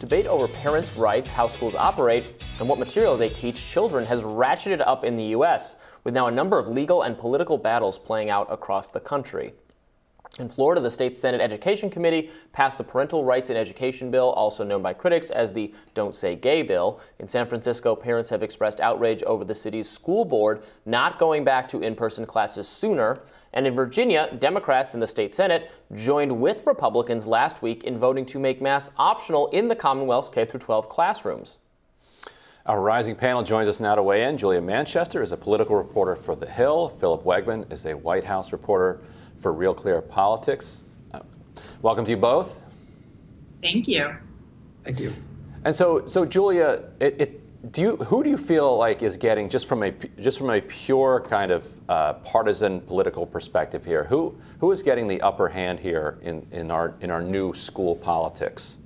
Debate over parents' rights, how schools operate, and what material they teach children has ratcheted up in the U.S., with now a number of legal and political battles playing out across the country. In Florida, the state's Senate Education Committee passed the Parental Rights in Education bill, also known by critics as the Don't Say Gay bill. In San Francisco, parents have expressed outrage over the city's school board not going back to in-person classes sooner. And in Virginia, Democrats in the state Senate joined with Republicans last week in voting to make masks optional in the Commonwealth's K-12 classrooms. Our rising panel joins us now to weigh in. Julia Manchester is a political reporter for The Hill. Philip Wegman is a White House reporter for Real Clear Politics. Welcome to you both. Thank you. Thank you. And so Julia, who do you feel like is getting, just from a pure kind of partisan political perspective here, who is getting the upper hand here in our new school politics?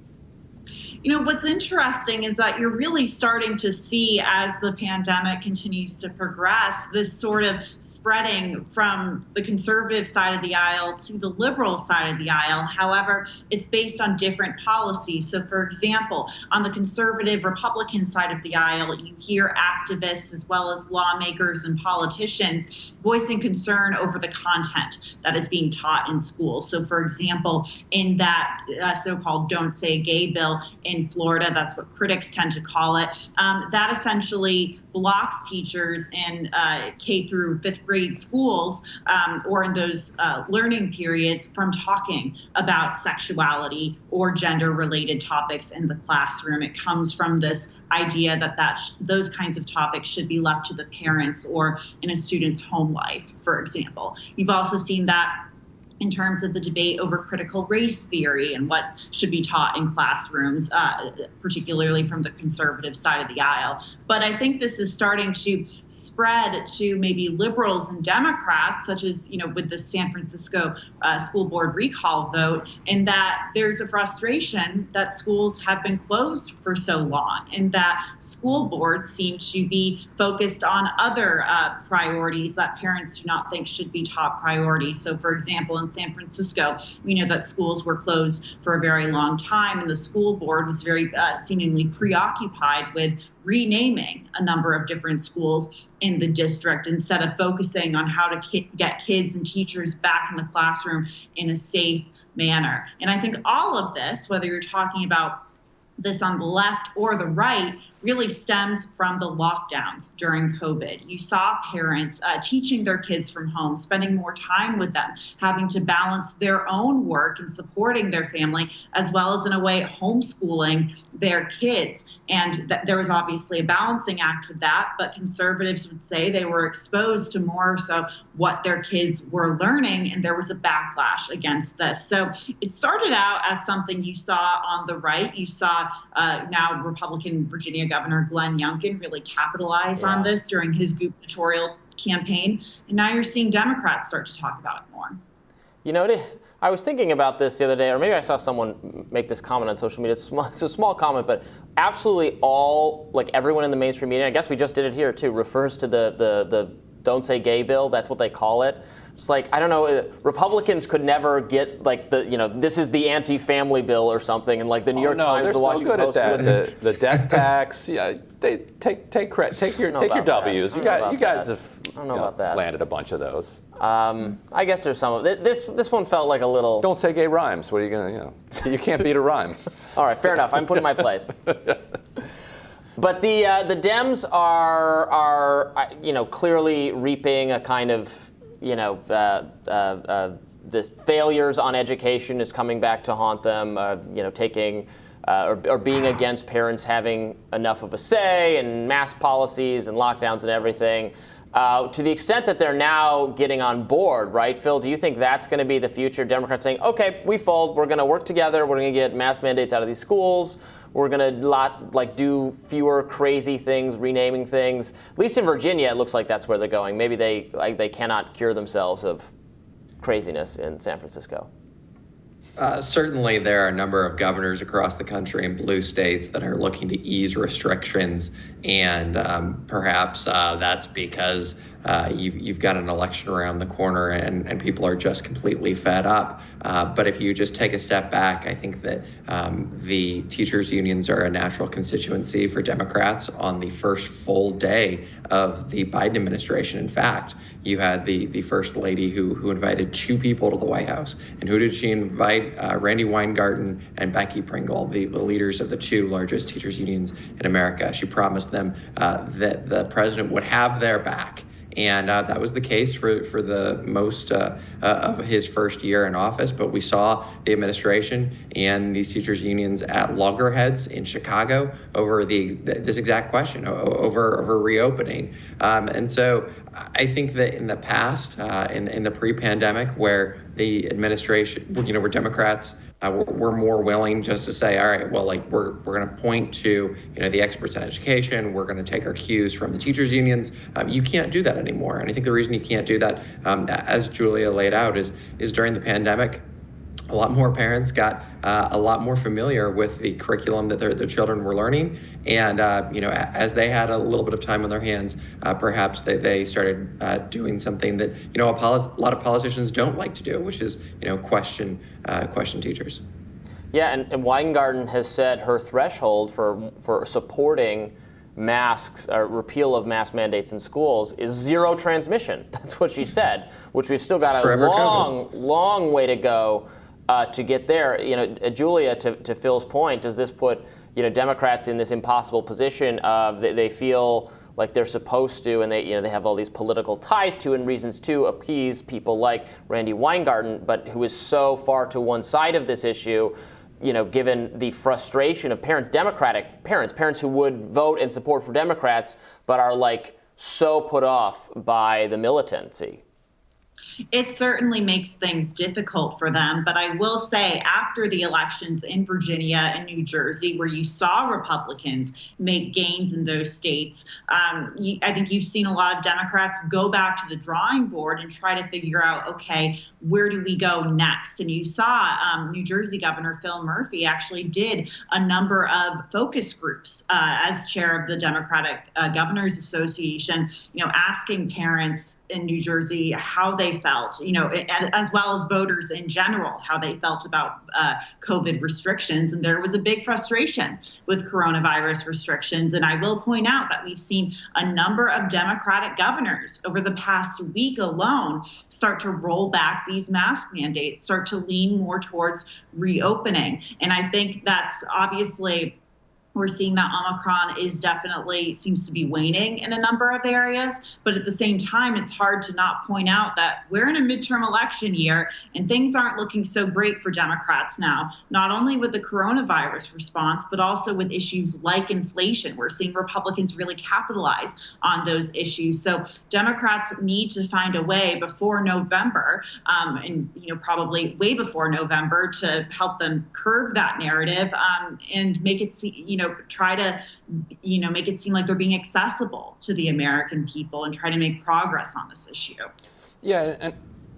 You know, what's interesting is that you're really starting to see, as the pandemic continues to progress, this sort of spreading from the conservative side of the aisle to the liberal side of the aisle. However, it's based on different policies. So, for example, on the conservative Republican side of the aisle, you hear activists as well as lawmakers and politicians voicing concern over the content that is being taught in schools. So, for example, in that so-called Don't Say Gay bill in Florida, that's what critics tend to call it, that essentially blocks teachers in K through fifth grade schools or in those learning periods from talking about sexuality or gender-related topics in the classroom. It comes from this idea that those kinds of topics should be left to the parents or in a student's home life, for example. You've also seen that in terms of the debate over critical race theory and what should be taught in classrooms, particularly from the conservative side of the aisle. But I think this is starting to spread to maybe liberals and Democrats, such as, with the San Francisco school board recall vote, in that there's a frustration that schools have been closed for so long and that school boards seem to be focused on other priorities that parents do not think should be top priorities. So, for example, in San Francisco, we know that schools were closed for a very long time, and the school board was very seemingly preoccupied with renaming a number of different schools in the district instead of focusing on how to get kids and teachers back in the classroom in a safe manner. And I think all of this, whether you're talking about this on the left or the right, really stems from the lockdowns during COVID. You saw parents teaching their kids from home, spending more time with them, having to balance their own work and supporting their family, as well as, in a way, homeschooling their kids. And there was obviously a balancing act with that, but conservatives would say they were exposed to more so what their kids were learning, and there was a backlash against this. So it started out as something you saw on the right. You saw now Republican Virginia Governor Glenn Youngkin really capitalize on this during his gubernatorial campaign. And now you're seeing Democrats start to talk about it more. I was thinking about this the other day, or maybe I saw someone make this comment on social media. It's a small comment, but absolutely everyone in the mainstream media, I guess we just did it here too, refers to the Don't Say Gay bill. That's what they call it. It's like, I don't know, Republicans could never get this is the anti-family bill or something, and the New York Times, the Washington Post. They're so good at that. The death tax, they take credit, take your W's. You guys have landed a bunch of those. I guess there's some of it. This one felt like a little. Don't say gay rhymes. What are you gonna? You can't beat a rhyme. All right, fair enough. I'm put in my place. But the Dems are clearly reaping a kind of this failures on education is coming back to haunt them. Taking or being against parents having enough of a say and mask policies and lockdowns and everything. To the extent that they're now getting on board, right, Phil? Do you think that's going to be the future? Democrats saying, "Okay, we fold. We're going to work together. We're going to get mask mandates out of these schools. We're going to do fewer crazy things, renaming things." At least in Virginia, it looks like that's where they're going. Maybe they cannot cure themselves of craziness in San Francisco. Certainly, there are a number of governors across the country in blue states that are looking to ease restrictions, and perhaps that's because you've got an election around the corner, and people are just completely fed up. But if you just take a step back, I think that the teachers' unions are a natural constituency for Democrats on the first full day of the Biden administration. In fact, you had the first lady who invited 2 people to the White House. And who did she invite? Randy Weingarten and Becky Pringle, the leaders of the 2 largest teachers' unions in America. She promised them that the president would have their back. And that was the case for the most of his first year in office. But we saw the administration and these teachers' unions at loggerheads in Chicago over this exact question, over reopening. And so I think that in the past, in the pre-pandemic, where the administration, where Democrats we're more willing just to say, all right, well, like we're going to point to, the experts in education. We're going to take our cues from the teachers unions. You can't do that anymore. And I think the reason you can't do that, as Julia laid out, is during the pandemic, a lot more parents got a lot more familiar with the curriculum that their children were learning. And, as they had a little bit of time on their hands, perhaps they started doing something that, a lot of politicians don't like to do, which is, question teachers. Yeah, and Weingarten has said her threshold for supporting masks, repeal of mask mandates in schools is 0 transmission. That's what she said, which we've still got a long way to go to get there. Julia, to Phil's point, does this put Democrats in this impossible position of they feel like they're supposed to, and they have all these political ties to and reasons to appease people like Randy Weingarten, but who is so far to one side of this issue, given the frustration of parents, Democratic parents who would vote and support for Democrats, but are like so put off by the militancy. It certainly makes things difficult for them. But I will say, after the elections in Virginia and New Jersey, where you saw Republicans make gains in those states, I think you've seen a lot of Democrats go back to the drawing board and try to figure out, okay, where do we go next? And you saw New Jersey Governor Phil Murphy actually did a number of focus groups as chair of the Democratic Governors Association, asking parents in New Jersey how they felt, as well as voters in general, how they felt about COVID restrictions. And there was a big frustration with coronavirus restrictions. And I will point out that we've seen a number of Democratic governors over the past week alone start to roll back these mask mandates, start to lean more towards reopening. And I think that's obviously, we're seeing that Omicron seems to be waning in a number of areas. But at the same time, it's hard to not point out that we're in a midterm election year and things aren't looking so great for Democrats now, not only with the coronavirus response, but also with issues like inflation. We're seeing Republicans really capitalize on those issues. So Democrats need to find a way before November, and probably way before November, to help them curve that narrative and make it try to, make it seem like they're being accessible to the American people and try to make progress on this issue. Yeah,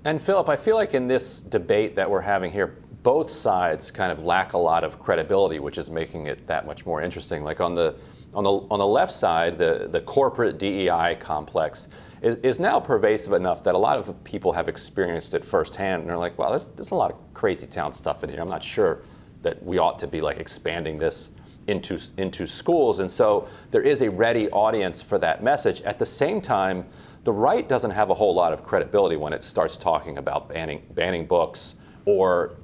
and Philip, I feel like in this debate that we're having here, both sides kind of lack a lot of credibility, which is making it that much more interesting. Like on the left side, the corporate DEI complex is now pervasive enough that a lot of people have experienced it firsthand, and they're like, well, there's a lot of crazy town stuff in here. I'm not sure that we ought to be like expanding this into schools. And so there is a ready audience for that message. At the same time, the right doesn't have a whole lot of credibility when it starts talking about banning books or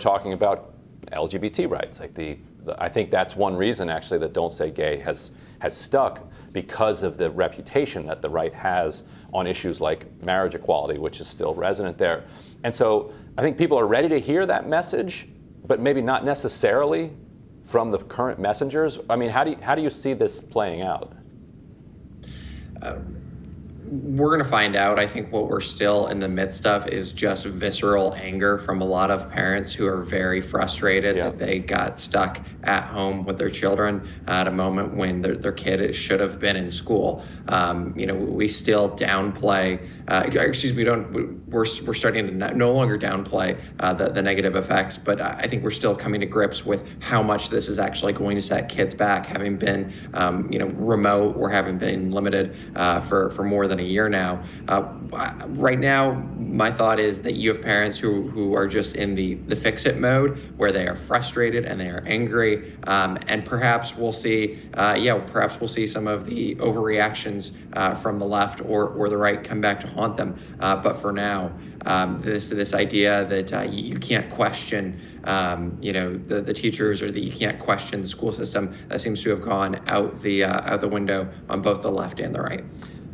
talking about LGBT rights. Like I think that's one reason actually that Don't Say Gay has stuck, because of the reputation that the right has on issues like marriage equality, which is still resonant there. And so I think people are ready to hear that message, but maybe not necessarily from the current messengers. I mean, how do you see this playing out? We're going to find out. I think what we're still in the midst of is just visceral anger from a lot of parents who are very frustrated that they got stuck at home with their children at a moment when their kid should have been in school. We still downplay. We're starting to no longer downplay the negative effects, but I think we're still coming to grips with how much this is actually going to set kids back, having been remote or having been limited for more than a year now. Right now, my thought is that you have parents who are just in the fix-it mode, where they are frustrated and they are angry, and perhaps we'll see some of the overreactions from the left or the right come back to haunt them. But for now, this idea that you can't question the teachers, or that you can't question the school system, that seems to have gone out the window on both the left and the right.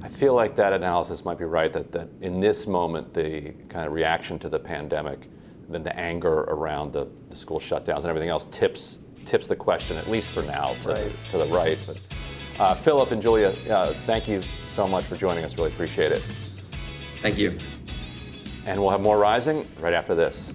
I feel like that analysis might be right, that in this moment, the kind of reaction to the pandemic, then the anger around the school shutdowns and everything else tips the question, at least for now, to the right. But Philip and Julia, thank you so much for joining us. Really appreciate it. Thank you. And we'll have more Rising right after this.